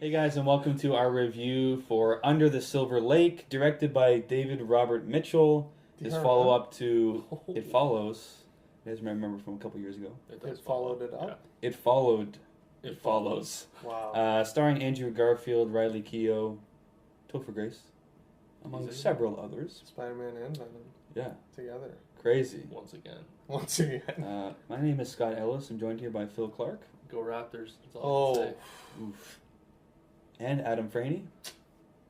Hey guys, and welcome to our review for Under the Silver Lake, directed by David Robert Mitchell. His follow-up to It Follows. You guys remember from a couple years ago? It followed it up? Yeah. It followed. It follows. Wow. Starring Andrew Garfield, Riley Keough, Topher Grace, among several others. Spider-Man and Venom. Yeah. Together. Crazy. Once again. My name is Scott Ellis. I'm joined here by Phil Clark. Go Raptors. That's all I can say. Oof. And Adam Franey.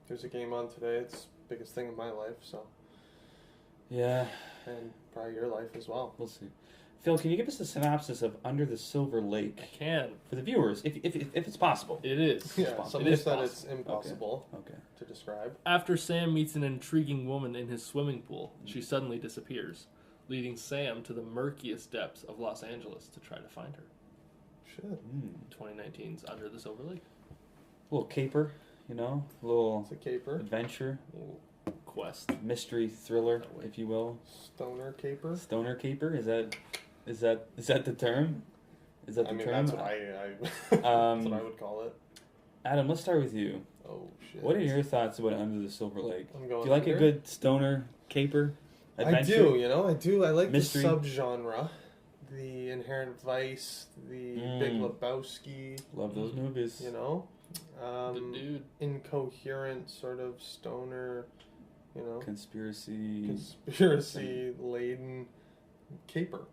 There's a game on today. It's the biggest thing in my life, so. Yeah. And probably your life as well. We'll see. Phil, can you give us a synopsis of Under the Silver Lake? I can. For the viewers, if it's possible. It is. Yeah, somebody said it's impossible to describe. After Sam meets an intriguing woman in his swimming pool, she suddenly disappears, leading Sam to the murkiest depths of Los Angeles to try to find her. Shit. 2019's Under the Silver Lake. A little caper, a little It's a caper. adventure, Quest. mystery thriller, if you will. Stoner caper. Stoner caper, is that the term? Is that the term? That's what that's what I would call it. Adam, let's start with you. Oh shit. What are your thoughts about Under the Silver Lake? I'm going Do you like under? a good stoner caper adventure? I do. I like Mystery. the subgenre. The Inherent Vice, the Big Lebowski. Love those movies. The dude. Incoherent sort of stoner, Conspiracy laden caper.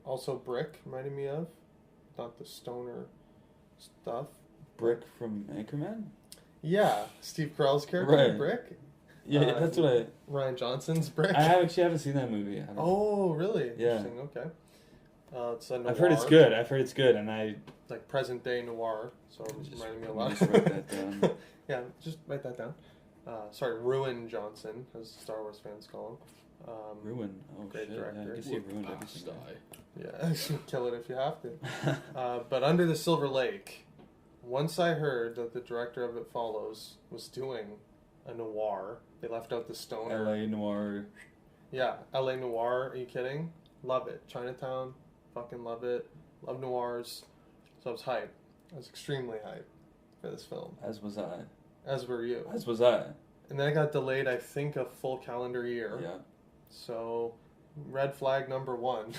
Also Brick reminded me of, not the stoner stuff. Brick from Anchorman? Yeah, Steve Carell's character, Right. Brick. Yeah, that's what Ryan Johnson's Brick. I haven't seen that movie. Oh, really? Yeah. Interesting. Okay. It's a noir. I've heard it's good, and I like present day noir. So it reminded me a lot. just write that down. Yeah, just write that down. Sorry, Ruin Johnson, as Star Wars fans call him. Ruin. Oh, great shit. director. Yeah, I guess he ruined everything. Yeah, kill it if you have to. But Under the Silver Lake, once I heard that the director of It Follows was doing a noir, they left out the stoner. L.A. noir. Yeah, L.A. noir. Are you kidding? Love it. Chinatown, fucking love it. Love noirs. So I was hyped. I was extremely hyped for this film. As was I. As were you. As was I. And then it got delayed, I think, a full calendar year. Yeah. So, red flag number one.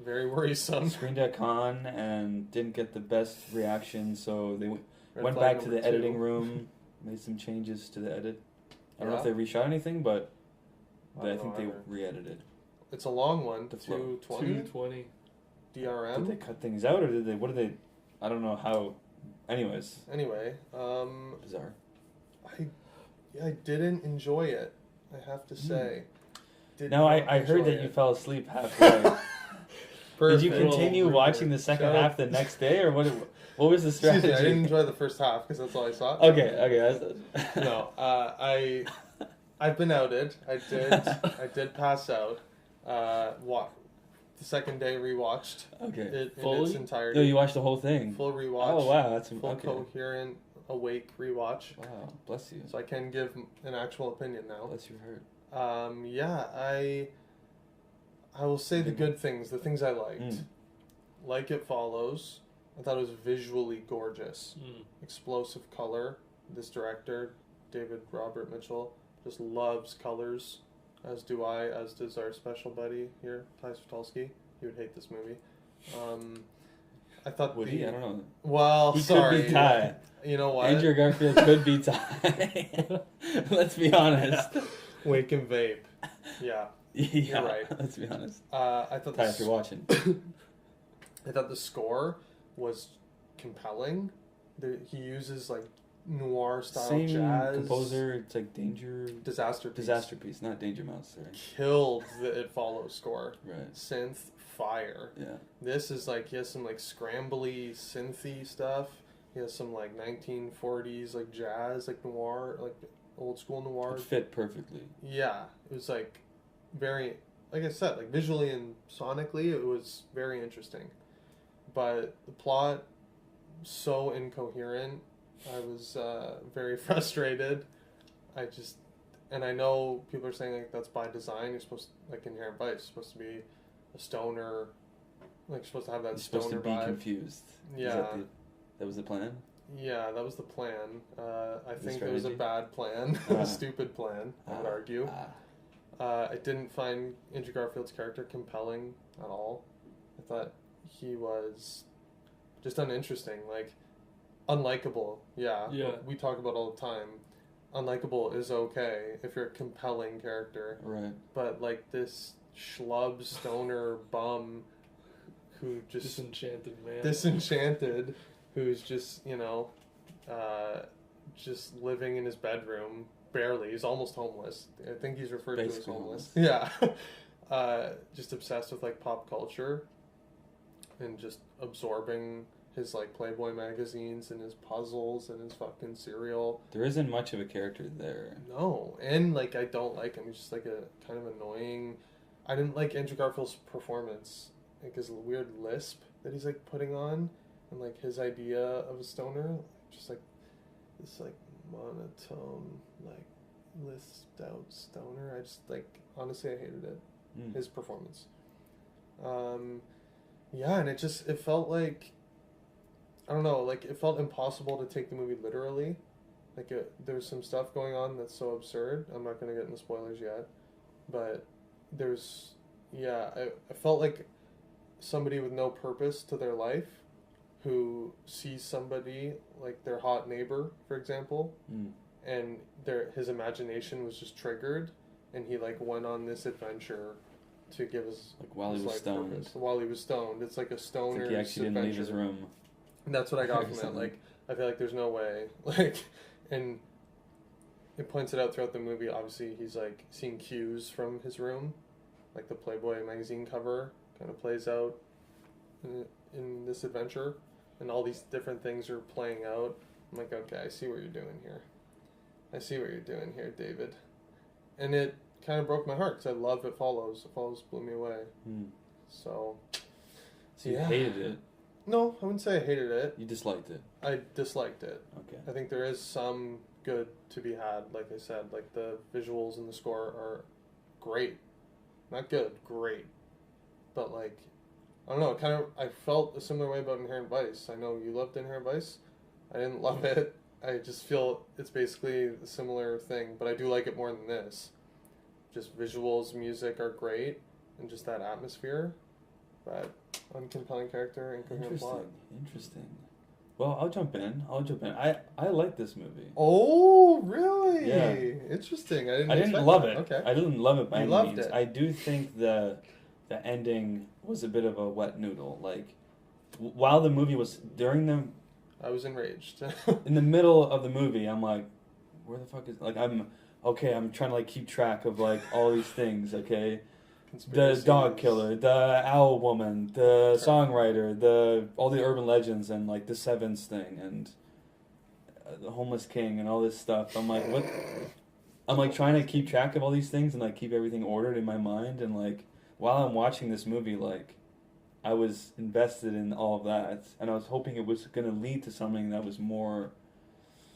Very worrisome. Screened at Con and didn't get the best reaction, so they Red went flag back to number the editing two. room, made some changes to the edit. I don't know if Yeah. they reshot anything, but I I don't think know they either. re-edited. It's a long one. The flow. 220 220. DRM. Did they cut things out, or did they? What did they? I don't know how. Anyways, Anyway, bizarre. I didn't enjoy it. I have to say. Did Now not I heard enjoy that you it. fell asleep halfway. Did Perfect. you continue watching the second Shut up. half the next day, or what? What was the Excuse strategy? me, I didn't enjoy the first half because that's all I saw. Okay. No, I've been outed. I did pass out. The second day rewatched Okay. it in Fully? its entirety. No, you watched the whole thing. Full rewatch. Oh wow, that's Full okay. coherent, awake rewatch. Wow, bless you. So I can give an actual opinion now. Bless your heart. Yeah, I will say the good things, the things I liked. Like It Follows. I thought it was visually gorgeous. Explosive color. This director, David Robert Mitchell, just loves colors, as do I, as does our special buddy here, Ty Switalski. He would hate this movie. I thought Would he? I don't know. Well, He sorry. could be Ty. You know what? Andrew Garfield could be Ty. Let's be honest. Wake and vape. Yeah. Yeah, right. Let's be honest. I thought Ty, if you're watching. I thought the score was compelling. He uses like noir style Same jazz. composer. It's like Disaster Piece, not Danger Mouse. Sorry. Killed the It Follows score. Right. Synth fire. Yeah. This is like he has some like scrambly synthy stuff. He has some like 1940s like jazz, like noir, like old school noir. It fit perfectly. Yeah, it was like very, like I said, like visually and sonically, it was very interesting. But the plot, so incoherent. I was very frustrated. And I know people are saying like that's by design. You're supposed to, like Inherent Vice, it's supposed to be a stoner, like you're supposed to have that You're stoner supposed to be vibe. confused. Yeah. That was the plan? Yeah, that was the plan. I think it strategy? was a bad plan, a stupid plan, I would argue. I didn't find Andrew Garfield's character compelling at all. I thought he was just uninteresting, like unlikable. Yeah, we talk about all the time. Unlikable is okay if you're a compelling character, right? But like this schlub stoner bum who just disenchanted, who's just just living in his bedroom. Barely. He's almost homeless. I think he's referred to as homeless. Yeah. Just obsessed with like pop culture and just absorbing his like Playboy magazines and his puzzles and his fucking cereal. There isn't much of a character there. No. And like I don't like him. He's just like a kind of annoying. I didn't like Andrew Garfield's performance. Like his weird lisp that he's like putting on and like his idea of a stoner. Just like this like monotone, like lisped out stoner. I just like honestly I hated it. His performance. Yeah, and it felt like I don't know, like it felt impossible to take the movie literally. Like there's some stuff going on that's so absurd. I'm not gonna get into spoilers yet, but I felt like somebody with no purpose to their life who sees somebody like their hot neighbor, for example, and his imagination was just triggered, and he like went on this adventure to give us like while he was stoned. Purpose. While he was stoned, it's like a stoner. Like he actually didn't leave his room. And that's what I got from it. Like I feel like there's no way. Like, and it points it out throughout the movie. Obviously, he's like seeing cues from his room, like the Playboy magazine cover kind of plays out in this adventure. And all these different things are playing out. I'm like, okay, I see what you're doing here. I see what you're doing here, David. And it kind of broke my heart because I love It Follows. It Follows blew me away. So you hated it? No, I wouldn't say I hated it. You disliked it? I disliked it. Okay. I think there is some good to be had, like I said. Like the visuals and the score are great. Not good, great. But like, I don't know, I felt a similar way about Inherent Vice. I know you loved Inherent Vice. I didn't love it. I just feel it's basically a similar thing, but I do like it more than this. Just visuals, music are great, and just that atmosphere. But uncompelling character, incoherent plot. Interesting. Well, I'll jump in. I like this movie. Oh, really? Yeah. Interesting. I didn't love it. Okay. I didn't love it by any means. It. I do think the ending was a bit of a wet noodle. Like, while the movie was I was enraged. in the middle of the movie, I'm like, where the fuck is... Like, I'm trying to, like, keep track of, like, all these things, okay? The dog killer, the owl woman, the songwriter, all the urban legends, and, like, the Sevens thing, and the homeless king, and all this stuff. I'm like, what? I'm, like, trying to keep track of all these things and, like, keep everything ordered in my mind, and, like, while I'm watching this movie, like, I was invested in all of that, and I was hoping it was going to lead to something that was more...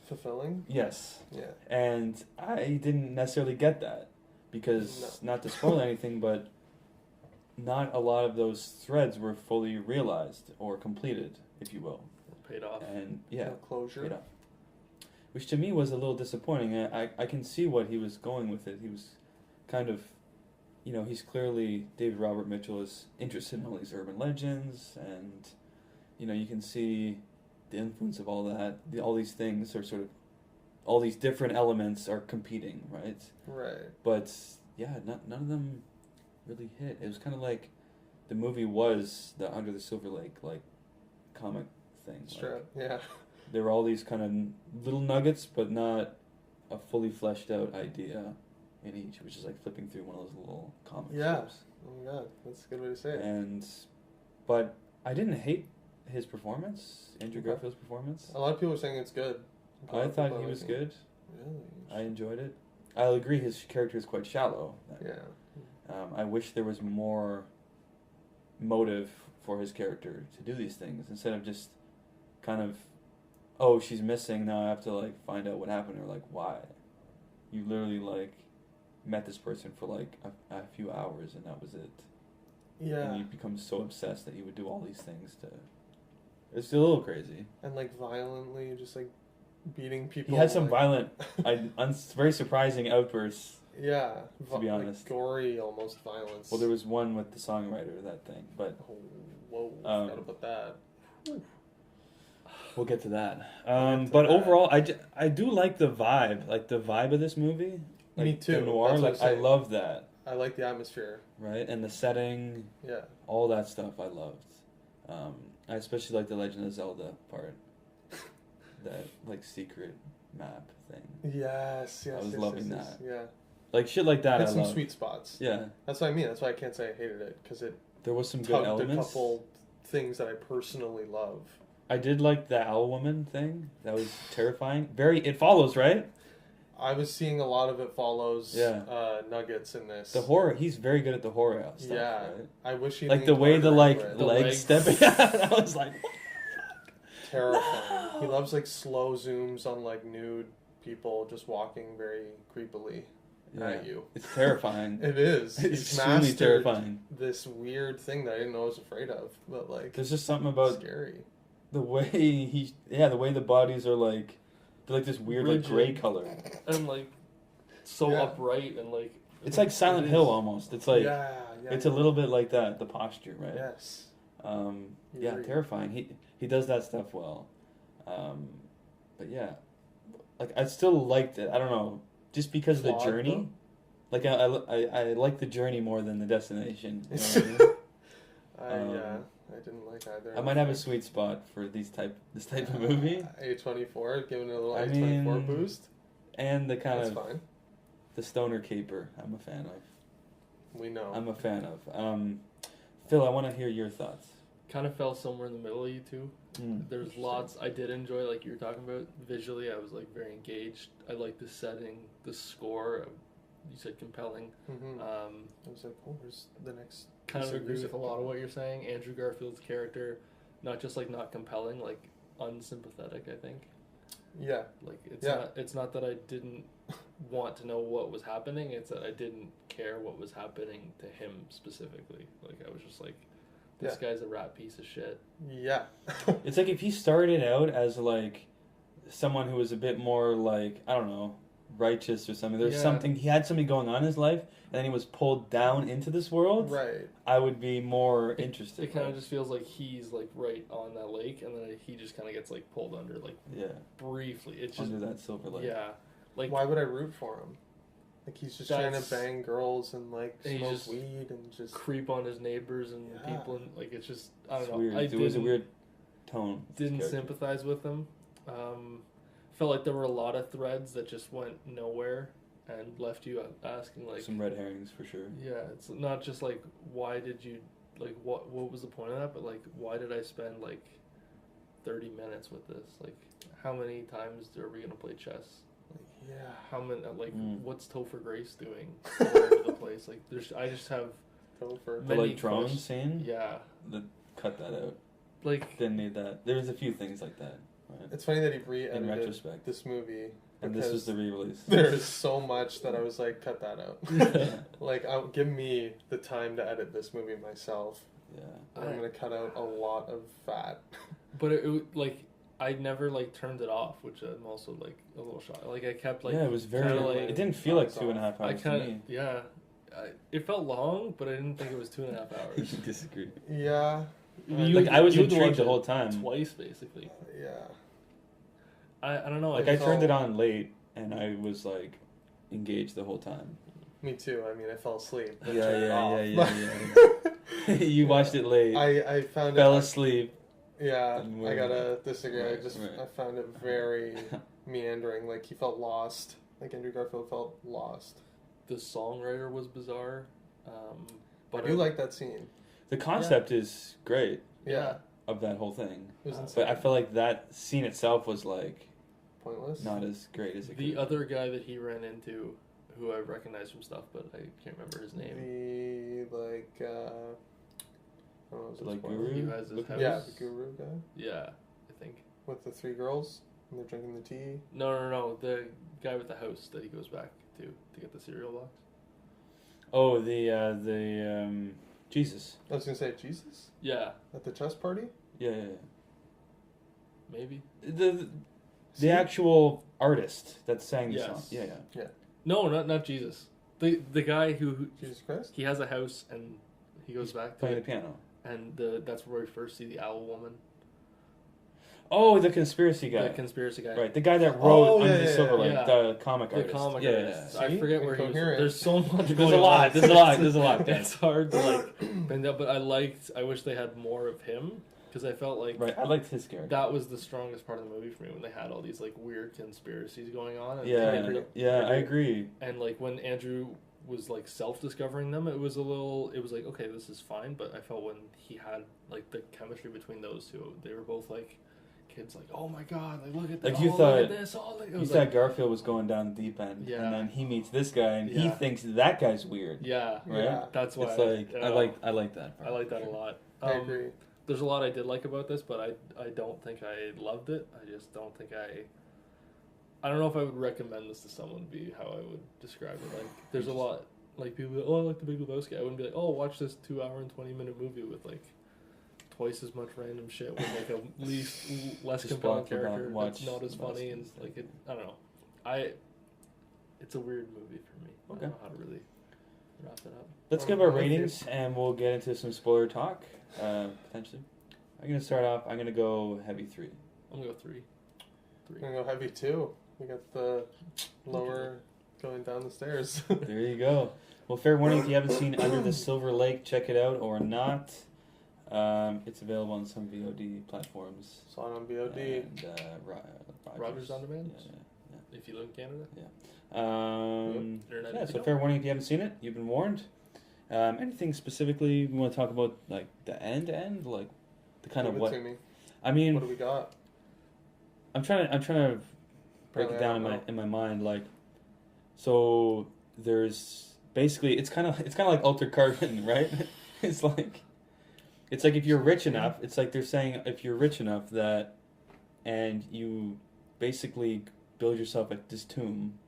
fulfilling? Yes. Yeah. And I didn't necessarily get that, because, not to spoil anything, but not a lot of those threads were fully realized or completed, if you will. Paid off. And, yeah. No closure. Paid off. Which to me was a little disappointing. I can see what he was going with it. He was kind of... he's clearly, David Robert Mitchell is interested in all these urban legends, and, you can see the influence of all that. All these things are sort of, all these different elements are competing, right? Right. But, yeah, none of them really hit. It was kind of like the movie was the Under the Silver Lake, like, comic thing. Strip, yeah. There were all these kind of little nuggets, but not a fully fleshed out idea in each, which is like flipping through one of those little comic strips. Oh my god, that's a good way to say it. But I didn't hate his performance, Andrew Garfield's performance. A lot of people are saying it's good. I thought he was good. Really? I enjoyed it. I'll agree his character is quite shallow. Yeah. I wish there was more motive for his character to do these things, instead of just kind of, oh, she's missing, now I have to, like, find out what happened, or, like, why. You literally, like, met this person for, like, a few hours, and that was it. Yeah. And you become so obsessed that you would do all these things to It's a little crazy. And like violently, just like beating people. He had some like, violent, very surprising outbursts. Yeah, To be honest. like gory almost violence. Well, there was one with the songwriter of that thing, but Oh, whoa, forgot about that. we'll get to that. We'll get to But that. overall, I do like the vibe, of this movie. Like, Me too, The noir, that's what like I'm I saying. love that, I like the atmosphere. right? And the setting, Yeah. all that stuff, I loved. I especially like the Legend of Zelda part, that like secret map thing. Yes, yes. I was yes, loving yes, that. yes. Yeah. Like shit like that. Hit I some love. sweet spots. Yeah, That's what I mean. That's why I can't say I hated it, because it there was some good tugged a elements. couple things that I personally love. I did like the owl woman thing. That was terrifying. It follows, right? I was seeing a lot of It Follows Yeah. nuggets in this. The horror. He's very good at the horror stuff. Yeah. Right? I wish he Like the leaned way the harder into like it. The legs legs. stepping out. I was like, Terrifying. He loves like slow zooms on like nude people just walking very creepily yeah, at you. it's terrifying. It is. It's He's extremely mastered terrifying. this weird thing that I didn't know I was afraid of, but like There's just something about scary. the way the way the bodies are like, they're like this weird like Rigid. gray color. And like so Yeah. upright and like It's like Silent it Hill is. almost. It's like yeah, it's a little bit like that, the posture, right? Yes. Yeah, Agreed. terrifying. He does that stuff well. But yeah, like I still liked it. I don't know, just because of the Flawed, journey. Like I like the journey more than the destination. You know what I mean? I didn't like either. I might have a sweet spot for this type of movie, A24, giving it a little I A24 mean, boost. and the kind That's of fine. the stoner caper. I'm a fan of. We know. I'm a fan of. Phil, I want to hear your thoughts. kind of fell somewhere in the middle of you two. There's Interesting. lots I did enjoy, like you were talking about. Visually, I was like very engaged. I liked the setting, the score. You said compelling. Mm-hmm. I was like, oh, where's the next? Kind of piece agree music? with a lot of what you're saying. Andrew Garfield's character, not just like not compelling, like unsympathetic. I think. Yeah. Like Yeah. it's not that I didn't want to know what was happening. It's that I didn't care what was happening to him specifically. Like I was just like, this guy's a rat piece of shit. Yeah. It's like if he started out as like someone who was a bit more like, I don't know, righteous or something. There's Yeah. something, he had something going on in his life, and then he was pulled down into this world. Right. I would be more interested. It kind of like, just feels like he's like right on that lake, and then he just kind of gets like pulled under, like yeah, briefly. It's just under that silver lake. yeah, like Why would I root for him? Like he's just trying to That's- bang girls and like And he smoke just weed and just creep on his neighbors and Yeah. people, and like it's just I don't It's know. weird. I It was a didn't- weird tone. didn't character. sympathize with him. Felt like there were a lot of threads that just went nowhere and left you asking like, Some red herrings for sure. yeah, it's not just like why did you like what was the point of that, but like why did I spend like 30 minutes with this? Like how many times are we gonna play chess? yeah. How many like Mm. what's Topher Grace doing all over the place? Like there's I just have Go for The many like drone questions. scene. Yeah, Cut that out. like Didn't need that. There was a few things like that. Right? It's funny that he In re-edited retrospect, this movie and this was because the re-release. there is so much that I was like, cut that out. yeah. Like, give me the time to edit this movie myself. Yeah. I'm gonna cut out a lot of fat. but it like I never like turned it off, which I'm also like a little shocked. Like I kept like yeah, it was very. kinda, like, it didn't feel like it's 2.5 off. hours I kind to of me. yeah. It felt long, but I didn't think it was 2.5 hours. You disagree. Yeah. Like I was you had to intrigued watch the it whole time. twice basically. Yeah. I don't know. Like I I turned it felt- on late, and I was like engaged the whole time. Me too. I mean, I fell asleep. I Yeah, turned it yeah, off. yeah, You watched it late. I found Fell it. asleep. Yeah, and I gotta disagree. I Right, just right. I found it very meandering. Like he felt lost. Like Andrew Garfield felt lost. The songwriter was bizarre, but I do like that scene. The concept is great Yeah, of that whole thing, it was insane. but I feel like that scene itself was like Pointless. not as great as it The could. other guy that he ran into, who I recognize from stuff, but I can't remember his name. The like I don't know, is it Like spoiler? Guru? He has his Look- house. Yeah, the guru guy Yeah, I think. with the 3 girls and they're drinking the tea. No. The guy with the house that he goes back to get the cereal box. Oh, the Jesus. I was gonna say Jesus Yeah, at the chess party. Yeah. maybe. The actual artist that sang the Yes. song. Yeah. No, not Jesus. The guy who Jesus Christ. he has a house and he goes back to Playing the it, piano. and that's where we first see the owl woman, Oh, the conspiracy guy. the conspiracy guy. Right, the guy that wrote Oh, yeah, Under the yeah, Silver yeah. Lake, Yeah. the comic The artist. comic yeah, artist. I See? forget where he was. Incoherent. There's so much. There's going a lot. on. There's a lot. There's a lot. It's hard to like bend up, but I wish they had more of him because I felt like Right, I liked his character. that was the strongest part of the movie for me when they had all these like weird conspiracies going on. And Yeah, I agree. And like when Andrew was like self-discovering them, it was like, okay, this is fine, but I felt when he had like the chemistry between those two, they were both like kids, like, oh my god, like look at this, Like you look thought, at this, you thought Garfield was going down the deep end, Yeah. and then he meets this guy, and he Yeah. thinks that guy's weird. yeah, Right? Yeah. that's why It's like yeah, I like that. I like that a lot. I agree. There's a lot I did like about this, but I don't think I loved it. I just don't think I don't know if I would recommend this to someone. Would be how I would describe it. Like, there's a lot like people. Oh, I like the Big Lebowski. I wouldn't be like, oh, watch this 2 hour and 20-minute movie with like twice as much random shit with like a less Just compelling watch about- character watch that's not as about funny and stuff. like it. I don't know. It's a weird movie for me. I Okay. don't know how to really wrap it up. Let's give our ratings, and we'll get into some spoiler talk, potentially. I'm gonna start off. I'm gonna go heavy 3. I'm gonna go 3. I'm gonna go heavy too. We got the lower going down the stairs. There you go. Well, fair warning, if you haven't seen Under the Silver Lake, check it out or not. It's available on some VOD platforms. Saw it on VOD. And, Rogers On Demand? Yeah. If you live in Canada. Internet Yeah, so video? fair warning if you haven't seen it, you've been warned. Anything specifically we want to talk about, like the end, like the kind of Give it what? to me. I mean, What do we got? I'm trying to break Apparently it down I don't in my mind. Like, so there's basically it's kind of like Altered Carbon, right? it's like if you're rich enough, it's like they're saying if you're rich enough that, and you basically build yourself this tomb.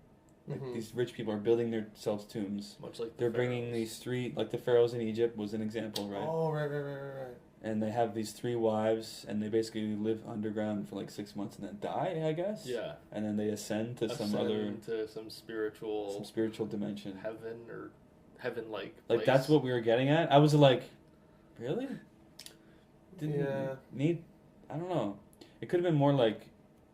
Like Mhm. these rich people are building themselves tombs. Much like They're the bringing Pharaohs. these three, like the pharaohs in Egypt was an example, right? Oh, right. And they have these 3 wives, and they basically live underground for like 6 months and then die, I guess. Yeah. And then they ascend to some spiritual dimension. heaven or heaven-like. Like that's what we were getting at. I was like, really? Yeah. Need? I don't know. It could have been more like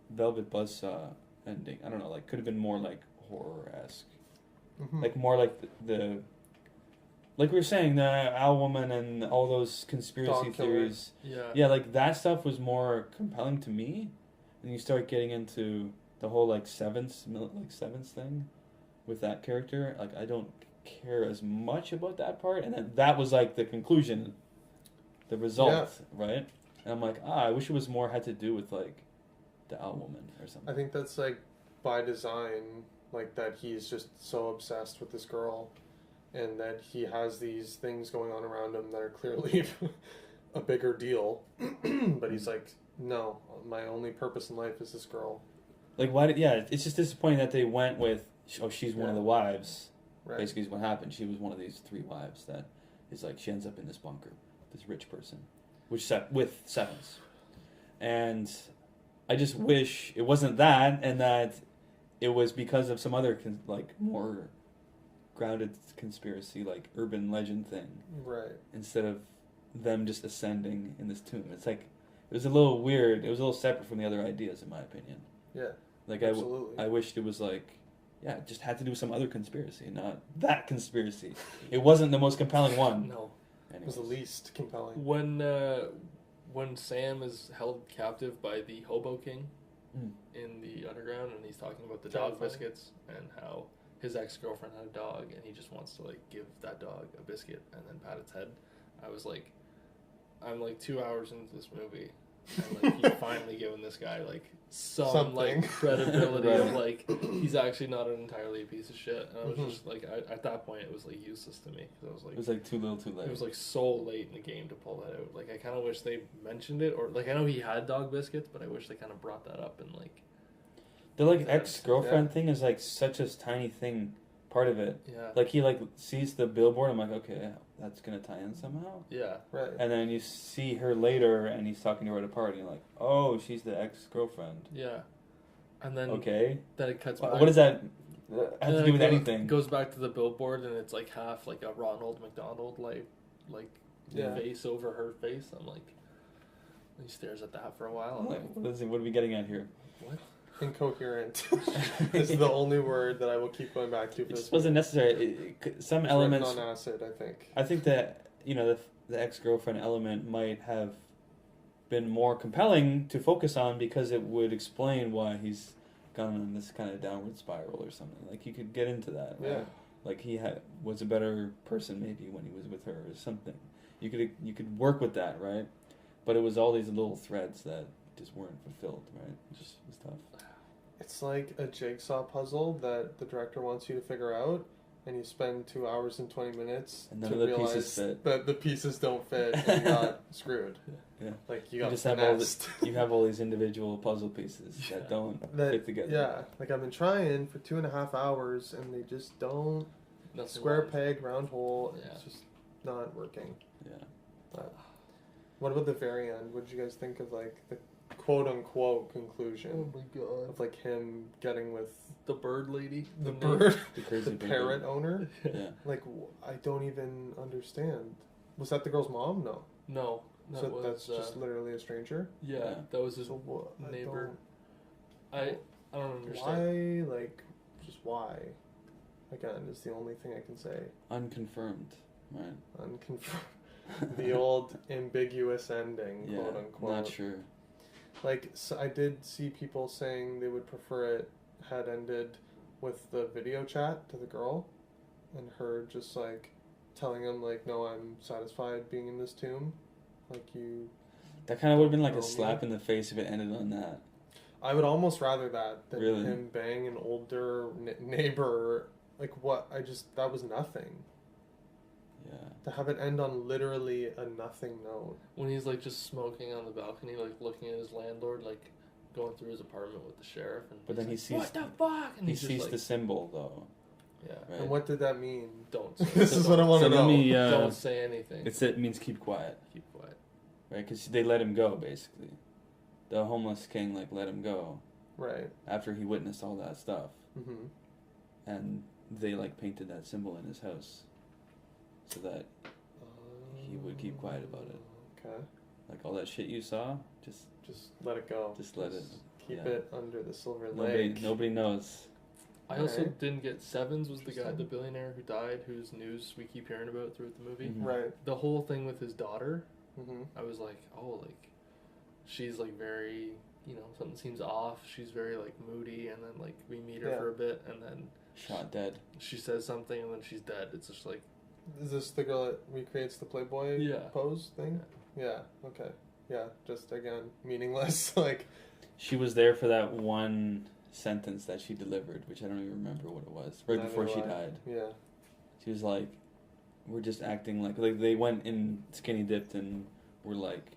Velvet Buzzsaw ending. I don't know. Like could have been more like horror-esque. Mhm. Like more like the like we were saying, the Owl Woman and all those conspiracy Dog killer. theories. Yeah, like that stuff was more compelling to me. And you start getting into the whole like Seventh thing with that character. Like I don't care as much about that part. And then that was like the conclusion, the result, right? And I'm like, I wish it was more had to do with like the Owl Woman or something. I think that's like by design, like that he's just so obsessed with this girl, and that he has these things going on around him that are clearly a bigger deal. But he's like, no, my only purpose in life is this girl. Like why did it's just disappointing that they went with she's one of the wives. Right. Basically is what happened. She was one of these 3 wives that is like she ends up in this bunker, this rich person, with sevens. And I just wish it wasn't that, and that it was because of some other more grounded conspiracy, like urban legend thing, Right. instead of them just ascending in this tomb. It's like it was a little weird. It was a little separate from the other ideas, in my opinion. Yeah. Like Absolutely. I wished it was like, yeah, it just had to do with some other conspiracy, not that conspiracy. It wasn't the most compelling one. No. It was the least compelling. When Sam is held captive by the Hobo King Mm. in the underground, and he's talking about the Terrifying. dog biscuits and how his ex-girlfriend had a dog, and he just wants to like give that dog a biscuit and then pat its head. I was like, I'm like 2 hours into this movie, and like he's finally given this guy like some Something. like credibility of Right. like he's actually not entirely a piece of shit. And I was Mhm. just like, at that point, it was like useless to me because I was like, It was like too little, too late. it was like so late in the game to pull that out. Like I kind of wish they mentioned it, or like I know he had dog biscuits, but I wish they kind of brought that up and like. the like Yeah. ex-girlfriend thing is like such a tiny thing part of it. Yeah. Like he like sees the billboard. I'm like, okay, that's gonna tie in somehow. Yeah. Right. And then you see her later, and he's talking to her at a party. You're like, oh, she's the ex-girlfriend. Yeah. And then Okay. then it cuts back. What does that have to do with It anything? goes back to the billboard, and it's like half like a Ronald McDonald like Yeah. face over her face. I'm like, he stares at that for a while. I'm Like, like, what are we getting at here? what? Incoherent is the only word that I will keep going back to. It For just this wasn't movie. necessary. Some It's elements. written on acid, I think. I think that the ex-girlfriend element might have been more compelling to focus on because it would explain why he's gone on this kind of downward spiral or something. Like you could get into that. Right? Yeah. Like he was a better person maybe when he was with her or something. You could work with that, right? But it was all these little threads that just weren't fulfilled, right? Just stuff. It's like a jigsaw puzzle that the director wants you to figure out, and you spend 2 hours and 20 minutes And none to of the realize pieces fit. that the pieces don't fit and you got screwed. Yeah. Like you got just have all finessed. you have all these individual puzzle pieces that don't fit together. Yeah, like I've been trying for 2.5 hours and they just don't. Nothing Square wrong. peg, round hole. Yeah. It's just not working. Yeah. What about the very end? What did you guys think of like the quote unquote conclusion Oh my god. of like him getting with The bird lady. the name. bird, The crazy the bird. parrot owner? Yeah. Like I don't even understand. Was that the girl's mom? No. No. That So was, that's just literally a stranger. yeah, Yeah. that was his So what? neighbor. I don't Why? understand. Like, just why? Again, is the only thing I can say. Unconfirmed, right? Unconfirmed. The old ambiguous ending, Yeah, quote unquote. not sure. Like, so I did see people saying they would prefer it had ended with the video chat to the girl, and her just like telling him like, "No, I'm satisfied being in this tomb." Like you, That kind of would have been like Know a me? slap in the face if it ended on that. I would almost rather that than Really? him bang an older neighbor. Like what? That was nothing. Yeah. To have it end on literally a nothing note. When he's like just smoking on the balcony, like looking at his landlord, like going through his apartment with the sheriff, and But then he he's sees like, what the fuck, and he he's just sees like, the symbol though, yeah, right? And what did that mean? don't. This is what I want So to let know. me. Don't say anything. It means keep quiet, Keep quiet. right? Because they let him go basically. The homeless king like let him go Right. after he witnessed all that stuff, Mm-hmm. and they like painted that symbol in his house, so that he would keep quiet about it. Okay. Like all that shit you saw, just Let it go. Just let it. Keep yeah. it under the silver lake. Nobody knows. I also Alright. didn't get Sevens was the guy, Interesting. the billionaire who died, whose news we keep hearing about throughout the movie. Mhm. Right. The whole thing with his daughter, Mm-hmm. I was like, oh, like, she's like very, something seems off. She's very like moody, and then like we meet her Yeah. for a bit, and then Shot dead. she says something, and then she's dead. It's just like, Is this the girl that recreates the Playboy Yeah. pose thing? Yeah. Okay. Yeah. Just again meaningless. Like. She was there for that one sentence that she delivered, which I don't even remember what it was. Right neither before do she I. died, Yeah. she was like, "We're just acting like they went in skinny dipped and were like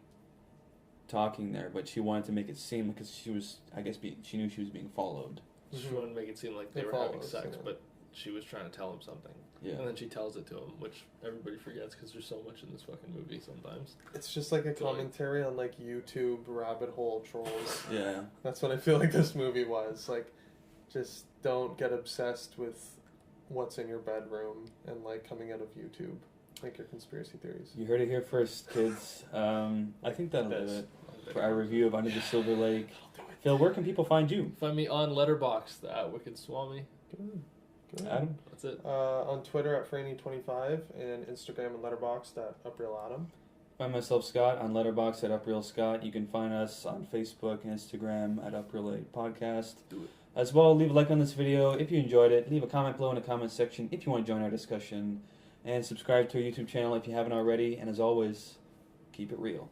talking there, but she wanted to make it seem because she was, I guess, she knew she was being followed. she Mhm. wanted to make it seem like they They were having follow us, sex, yeah. but she was trying to tell him something, Yeah, and then she tells it to him, which everybody forgets because there's so much in this fucking movie sometimes. It's just like a So, like- commentary on like YouTube rabbit hole trolls. yeah. That's what I feel like this movie was. Like, just don't get obsessed with what's in your bedroom and like coming out of YouTube, like your conspiracy theories. You heard it here first, kids. I think that'll do This. it for our review of Under the Silver Lake. Phil, where can people find you? Find me on Letterboxd at Wicked Swami. Good. Good. Adam? That's it. On Twitter at Franny25 and Instagram and Letterboxd at UprealAdam. Find myself, Scott, on Letterboxd at Upreal Scott. You can find us on Facebook and Instagram at Upreal 8 Podcast. Do it. As well, leave a like on this video if you enjoyed it. Leave a comment below in the comment section if you want to join our discussion. And subscribe to our YouTube channel if you haven't already. And as always, keep it real.